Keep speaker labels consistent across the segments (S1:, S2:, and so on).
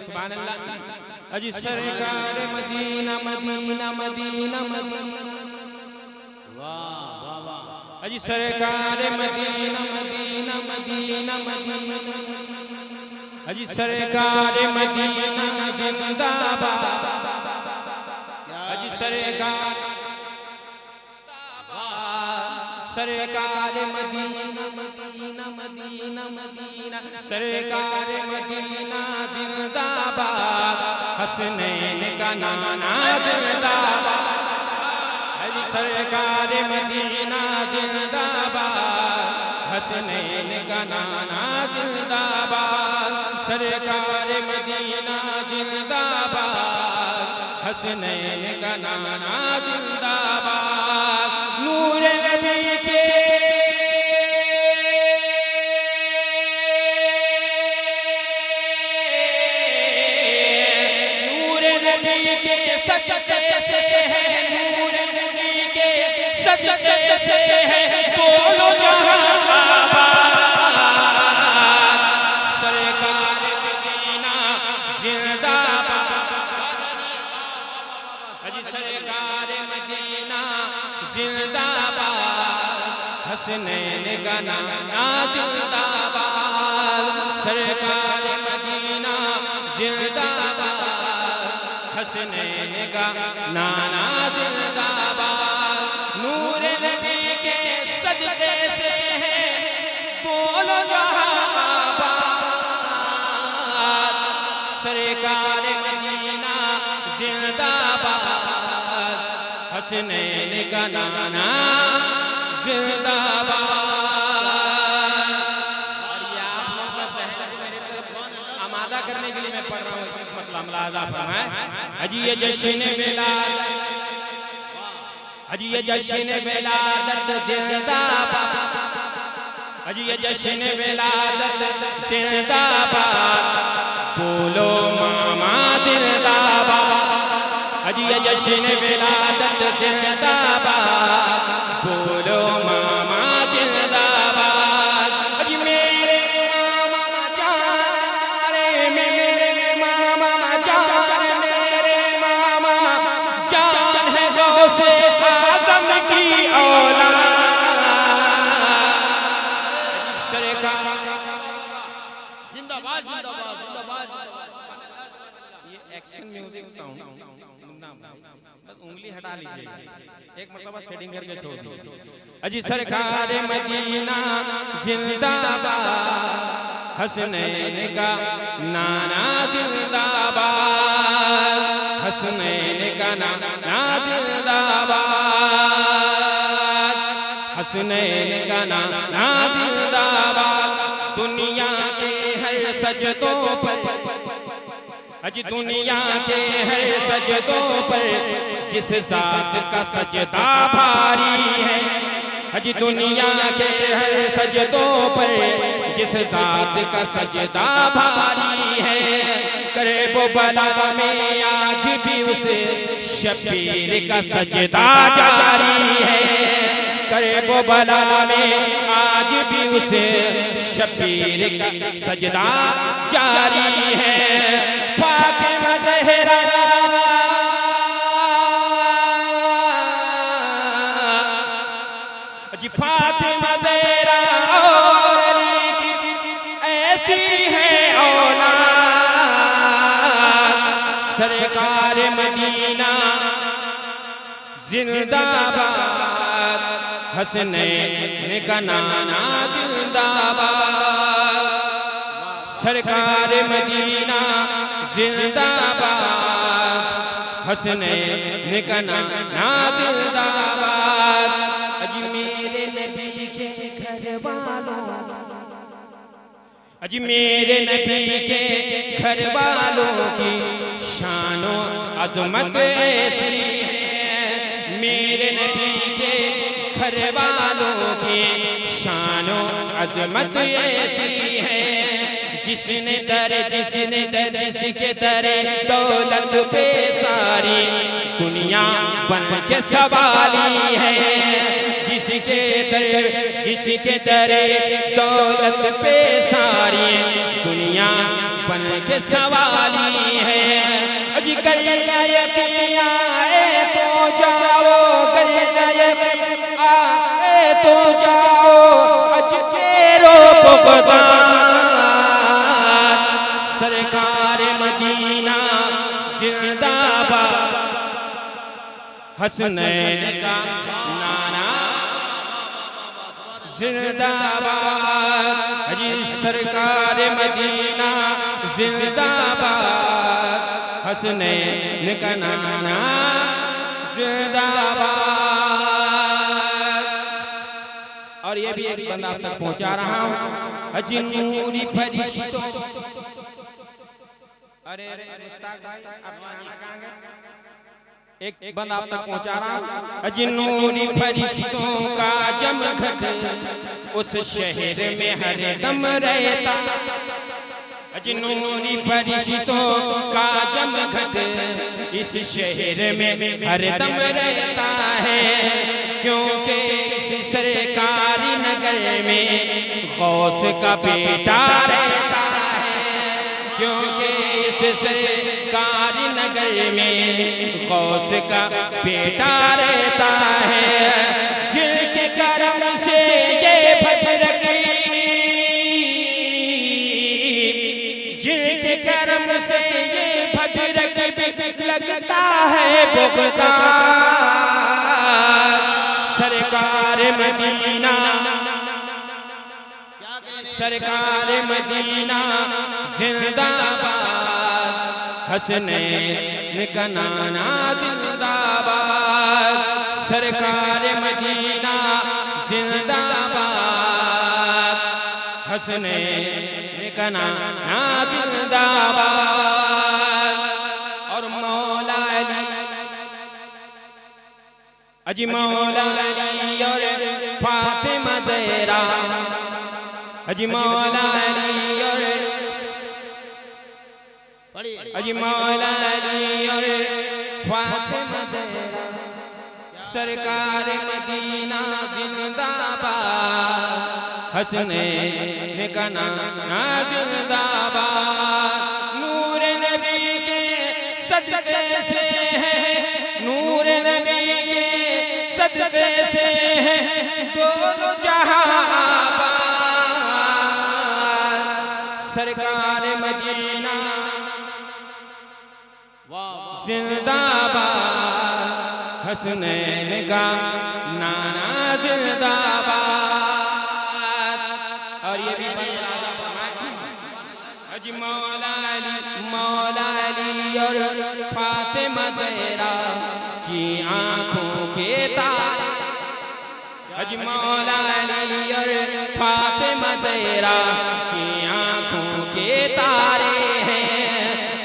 S1: सुभान अल्लाह। अजी सरकार मदीना मदीना मदीना मदीना, वाह वाह वाह। अजी सरकार मदीना मदीना मदीना मदीना, अजी सरकार मदीना जिंदाबाद। अजी सरकार सरकार मदीना मदीना मदीना मदीना, सरकार मदीना जिंदाबाद। हसनैन का नाना जिंदाबाद। अजी सरकार मदीना जिंदाबाद। हसनैन का नाना जिंदाबाद। सरकार मदीना जिंदाबाद। हसनैन का नाना जिंदाबाद। नूर नबी के सजदे से है, नूर नबी के सजदे से है दोनों जहां आबाद। सरकार मदीना जिंदाबाद। अजी सरकार मदीना जिंदाबाद। हसनैन का नाना जिंदाबाद। सरकार मदीना जिंदाबाद। हसनैन का नाना जिंदाबाद। नूर नबी के सजदे से है दोनों जहां आबाद। सरकार मदीना जिंदाबाद। हसनैन का नाना जिंदाबाद। और ये आप लोगों का जहन को मेरी तरफ आमादा करने के लिए मैं पढ़ रहा हूँ, मतलब मुलाजा फरमाएं। अजी ये जश्न विलादत, अजी ये जश्न विलादत जिंदाबाद। अजी ये जश्न विलादत जिंदाबाद। बोलो मामा जिंदाबाद। अजी ये जश्न विलादत जिंदाबाद। बोलो मामा जिंदाबाद। अजी मेरे मामा जान रे, मेरे मामा जान, मेरे मामा जान है गौसे आदम की औलाद। सरकार
S2: जिंदाबाद जिंदाबाद जिंदाबाद।
S1: ये एक्शन म्यूजिक साउंड बस उंगली हटा लीजिए, एक मतलब सेटिंग करके छोड़ दीजिए। अजी सरकार मदीना जिंदाबाद। हसनैन का नाना जिंदाबाद। हसनैन का नाना जिंदाबाद। हसनैन का नाना जिंदाबाद। दुनिया के हर सजदों पर, अजी दुनिया के हर सजदों पर जिस ज़ात का सजदा भारी है। अजी दुनिया के हर सजदों पर जिस ज़ात का सजदा भारी है। करे वो बला में आज भी उसे शबीर का सजदा जारी है। करे वो बला में आज भी उसे शबीर का सजदा जारी है। फातिमा ज़हरा जी, फातिमा ज़हरा और अली की ऐसी है औलाद। सरकार मदीना जिंदाबाद। हसनैन का नाना जिंदाबाद। सरकार मदीना जिंदाबाद। हसनैन का नाना जिंदाबाद। अजी मेरे नबी के घर वालों, अजी मेरे नबी के घर वालों की शानो अजमत ऐसी है। मेरे नबी के घर वालों की शानो अजमत ऐसी है। जिसने दर जिसके दर दौलत पे सारी दुनिया बन के सवाली है। जिस जिसके दर दौलत पे सारी दुनिया बन के सवाली है। अजी करना यकीन आए तो जाओ, करना यकीन आए तो जाओ, अज तेरो बगदाद सरकार मदीना जिंदाबाद। हसनैन का नाना जिंदाबाद, अजी सरकार मदीना जिंदाबाद, हसनैन का नाना जिंदाबाद। और ये भी एक बंदा आप तक पहुंचा रहा हूं, अजी नूरी फरिश्तों। अरे मुश्ताक भाई आप कहां गए? एक बंदा आप तक पहुंचा रहा हूं, अजी नूरी फरिश्तों का जमघट उस शहर में हर दम रहता। अजी नूरी फरिश्तों का जमघट इस शहर में हर दम रहता है, क्योंकि इस सरकारी नगर में गौस का बेटा रहता है, क्योंकि इस सरकारी नगर में गौस का बेटा रहता है। जिनके करम से ये भद्रक, जिनके करम से ये भद्रक लगता है बगदाद सरकार मदीना, सरकार मदीना जिंदाबाद, हसनैन का नाना जिंदाबाद, सरकार मदीना जिंदाबाद, हसनैन का नाना जिंदाबाद। और मौला अली, अजी मौला अली और फातिमा ज़हरा, अजी मौला अली और अजी मौला अली और फातिमा ज़हरा, सरकार मदीना जिंदाबाद, हसनैन का नाना जिंदाबाद। नूर नबी के सदक़े से है, नूर नबी के सदक़े से है दोनों जहां, सरकार मदीना जिंदाबाद, हसनैन का नाना जिंदाबाद। और ये भी अजी मौला अली और फातिमा ज़हरा की आंखों के तारे, अजी मौला अली और फातिमा ज़हरा की आंखों के तारे हैं,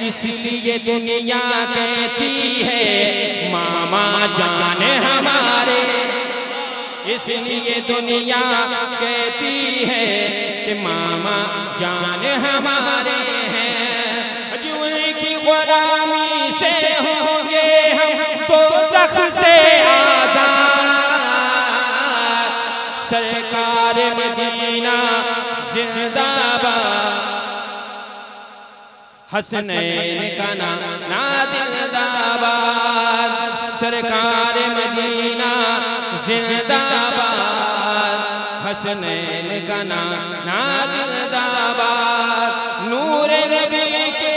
S1: इसलिए दुनिया कहती है मामा जान हमारे, इसलिए दुनिया कहती है कि मामा जान हमारे हैं। अजी उनकी गुलामी से होंगे हम तो तख्त से आजाद, सरकार मदीना जिंदाबाद, हसनैन का नाना जिंदाबाद, सरकार मदीना जिंदाबाद, हसनैन का नाना जिंदाबाद। नूर नबी के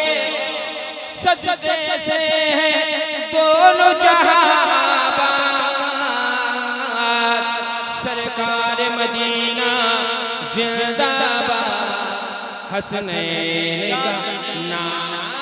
S1: सदक़े से है दोनों जहां, सरकार मदीना जिंदाबाद, हसनैन का नाना